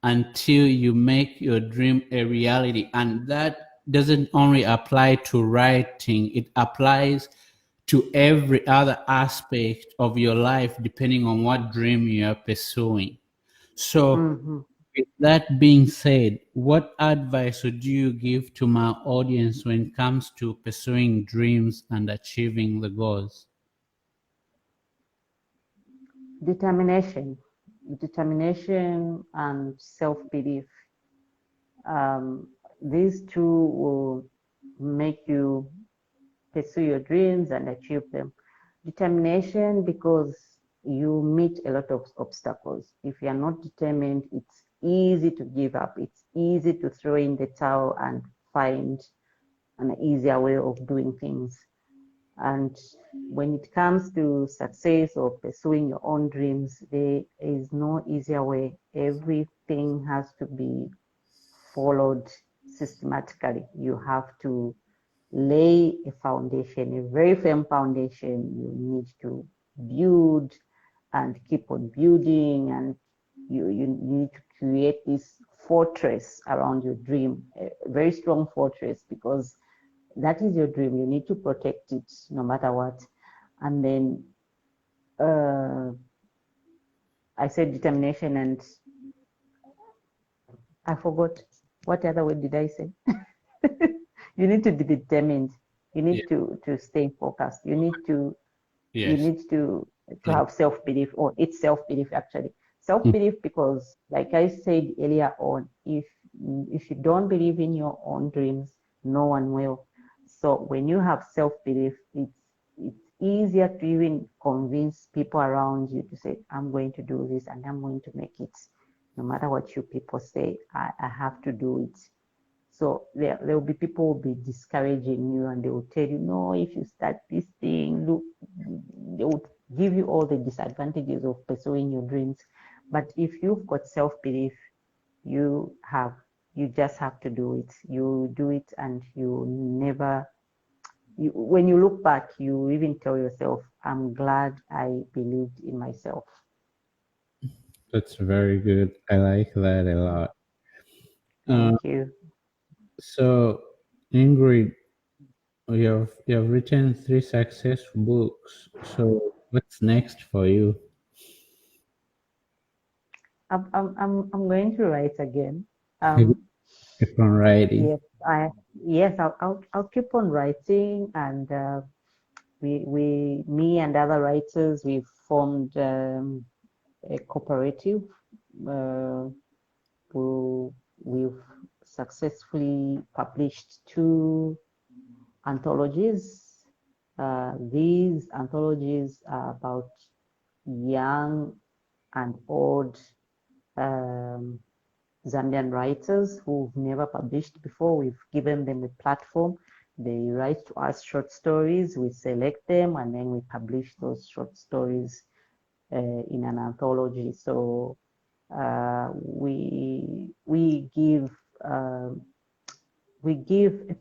until you make your dream a reality. And that doesn't only apply to writing, it applies to every other aspect of your life, depending on what dream you are pursuing. So, Mm-hmm. with that being said, what advice would you give to my audience when it comes to pursuing dreams and achieving the goals? Determination, determination and self-belief. These two will make you pursue your dreams and achieve them. Determination, because you meet a lot of obstacles. If you are not determined, it's easy to give up. It's easy to throw in the towel and find an easier way of doing things. And when it comes to success or pursuing your own dreams, there is no easier way. Everything has to be followed systematically. You have to lay a foundation, a very firm foundation. You need to build and keep on building, and you need to create this fortress around your dream, a very strong fortress, because that is your dream. You need to protect it no matter what. And then uh, I said determination, and I forgot what other word did I say. You need to be determined. You Yeah. need to stay focused. You need to Yes. have self-belief, or it's self-belief actually. Self-belief, because like I said earlier on, if you don't believe in your own dreams, no one will. So when you have self-belief, it's easier to even convince people around you to say, I'm going to do this and I'm going to make it. No matter what you people say, I have to do it. So there will be people who will be discouraging you, and they will tell you, no, if you start this thing, look, they will give you all the disadvantages of pursuing your dreams. But if you've got self-belief, you have you just have to do it. You do it, and you never when you look back, you even tell yourself, I'm glad I believed in myself. That's very good. I like that a lot. Uh, Thank you. so, Ingrid, you have written 3 successful books. So, what's next for you? I'm going to write again. Um, Keep on writing. Yes, I'll keep on writing, and me and other writers, we've formed a cooperative. Uh, we've successfully published 2 anthologies. These anthologies are about young and old um, Zambian writers who've never published before. We've given them a platform. They write to us short stories, we select them, and then we publish those short stories in an anthology. So uh, we give a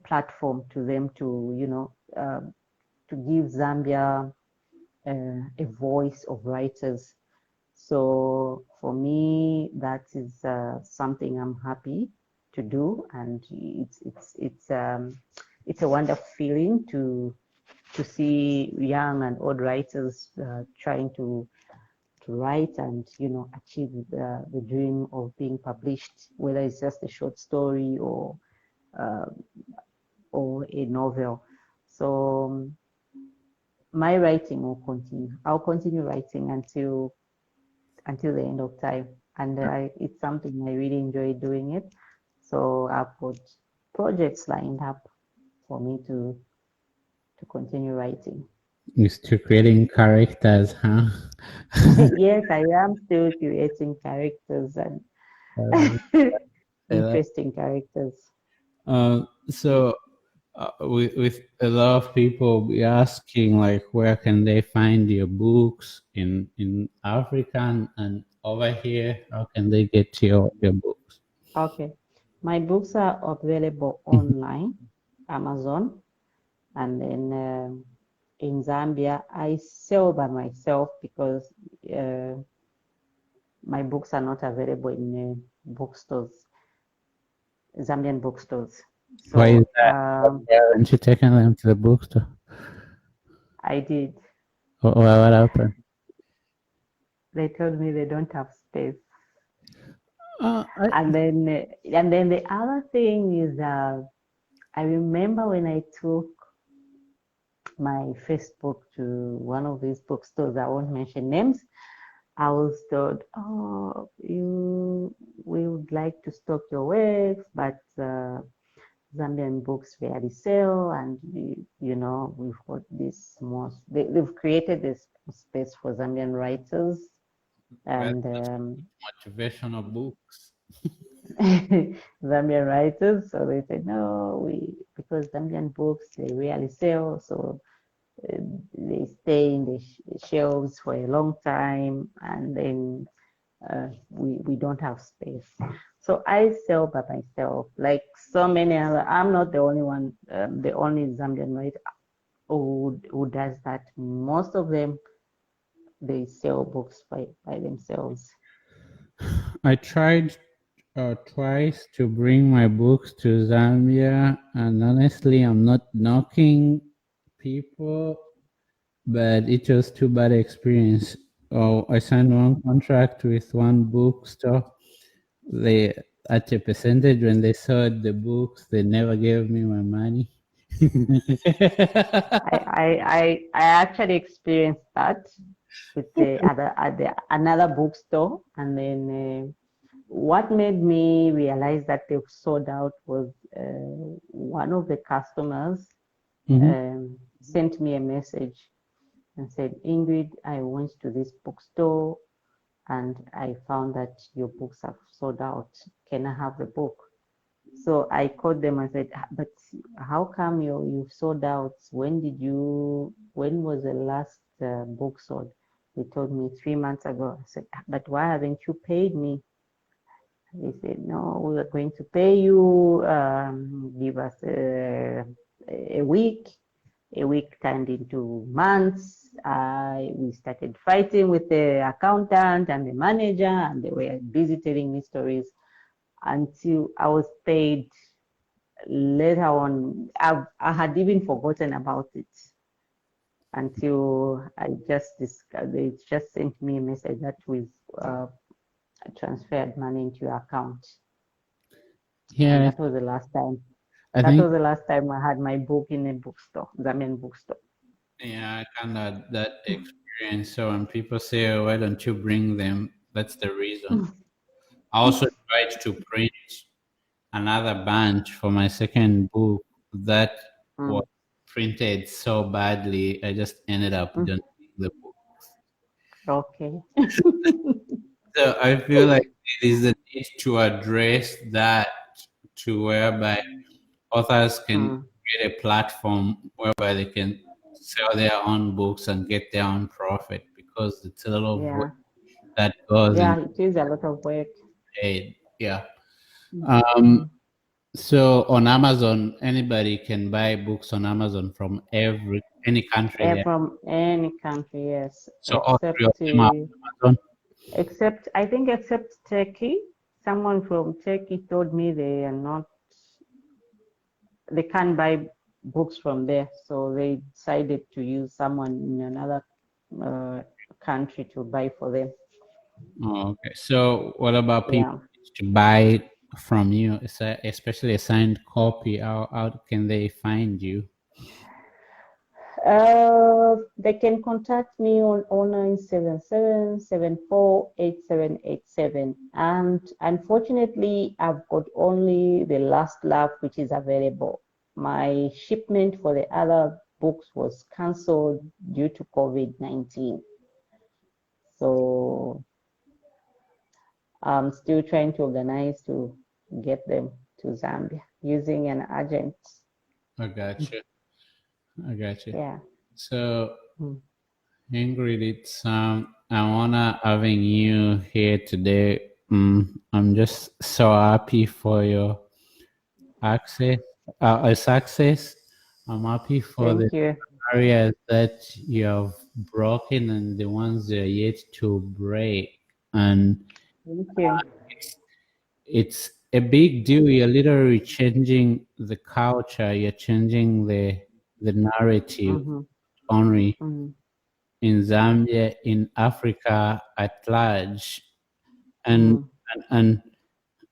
platform to them to give Zambia a voice of writers. So for me, that is something I'm happy to do, and it's a wonderful feeling to see young and old writers trying to write and achieve the dream of being published, whether it's just a short story uh, or a novel. So my writing will continue. I'll continue writing until the end of time. And it's something I really enjoy doing it. So I've got projects lined up for me to continue writing. You're still creating characters, huh? Yes, I am still creating characters and Uh, I like. interesting characters. So, with a lot of people be asking like, where can they find your books in Africa and over here? How can they get your books? Okay. My books are available Mhm. online, Amazon, and then in Zambia, I sell by myself because uh, my books are not available in bookstores, Zambian bookstores. Why is So that? Haven't you taken them to the bookstore? I did. What happened? They told me they don't have space. I, And then the other thing is, I remember when I took my first book to one of these bookstores. I won't mention names. I was told, "Oh, we would like to stock your works, but Zambian books rarely sell, and we've got this more. They've created this space for Zambian writers, well, and motivational books. Zambian writers. So they said, no, because Zambian books they rarely sell, so uh, they stay in the shelves for a long time, and then we don't have space. So I sell by myself, like so many other. I'm not the only one, the only Zambian writer who does that. Most of them they sell books by themselves. I tried twice to bring my books to Zambia, and honestly, I'm not knocking people. but it was too bad experience. Oh, I signed one contract with one bookstore. They at a percentage when they sold the books, they never gave me my money. I actually experienced that with the other at the another bookstore, and then what made me realize that they sold out was one of the customers Mhm. sent me a message and said, Ingrid, I went to this bookstore and I found that your books have sold out. Can I have the book? So I called them and said, but how come you sold out? When was the last book sold? They told me 3 months ago. I said, but why haven't you paid me? They said, no, we are going to pay you, give us a week. A week turned into months. We started fighting with the accountant and the manager, and they were busy telling me stories until I was paid later on. I had even forgotten about it until I just discovered. They just sent me a message that we've transferred money into your account, and Yeah, that was the last time. I That think was the last time I had my book in a bookstore, Zambian bookstore. yeah, I kind of that experience. So when people say, oh, "Why don't you bring them?" That's the reason. I also tried to print another bunch for my second book that was Mm, printed so badly. I just ended up mm, donating the book. okay. So I feel like there is a need to address that to whereby authors can Mm, create a platform whereby they can sell their own books and get their own profit because it's a lot of work yeah, that goes in yeah, it is a lot of work. paid. Yeah. Mm, Um, mm. so on Amazon, anybody can buy books on Amazon from any country there. From any country, yes, So all three of them are on Amazon. except I think except Turkey. Someone from Turkey told me they can't buy books from there, so they decided to use someone in another uh, country to buy for them. Oh, okay. So what about people Yeah. to buy from you, especially a signed copy? How can they find you? They can contact me on 0977 And unfortunately, I've got only the last lap, which is available. My shipment for the other books was cancelled due to COVID-19. So I'm still trying to organize to get them to Zambia using an agent. I got you. I got you. Yeah. So Mm. Ingrid, it's I wanna having you here today. I'm just so happy for your access, success. I'm happy for the Thank you. areas that you have broken and the ones that are yet to break. And Thank you. it's a big deal. You're literally changing the culture. You're changing the narrative Mm-hmm. only Mm-hmm. in Zambia, in Africa at large. And Mm-hmm. and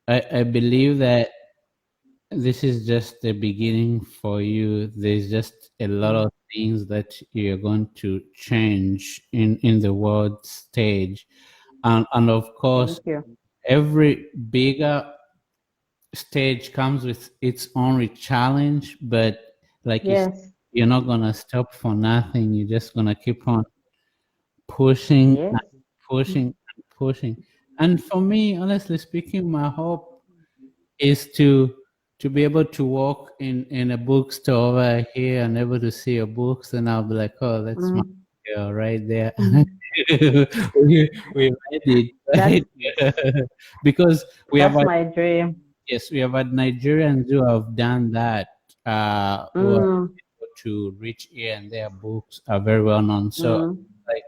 I believe that this is just the beginning for you. There's just a lot Mm-hmm. of things that you're going to change in the world stage. And of course, Thank you. every bigger stage comes with its own challenge, but like you said, Yes. you're not gonna stop for nothing. You're just gonna keep on pushing Yes. and pushing and pushing. And for me, honestly speaking, my hope is to be able to walk in a bookstore over here and able to see your books, and I'll be like, oh, that's my Mm-hmm. girl right there. Mm-hmm. we made it That's right because we have that's my dream. yes, we have had Nigerians who have done that, who are Mm, able to reach here and their books are very well known. So, mm, like,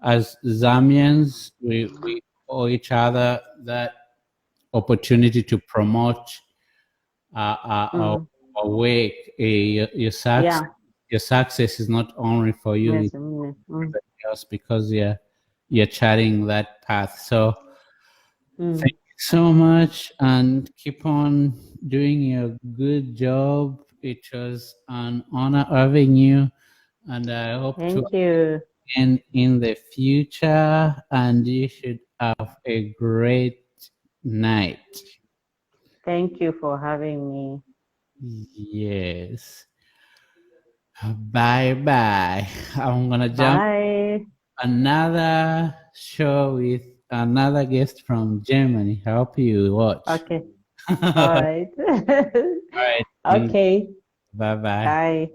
as Zambians, we owe each other that opportunity to promote our, mm. our work, your success. Yeah. your success is not only for you, Yes. it's for everybody else because you're charting that path. So thank you so much and keep on doing your good job. It was an honor having you, and I hope to Thank you. again in the future. And you should have a great night. Thank you for having me. Yes. Bye bye. I'm gonna jump Bye. another show with another guest from Germany. I hope you watch. Okay. All All right. right. Okay. Bye bye. Bye.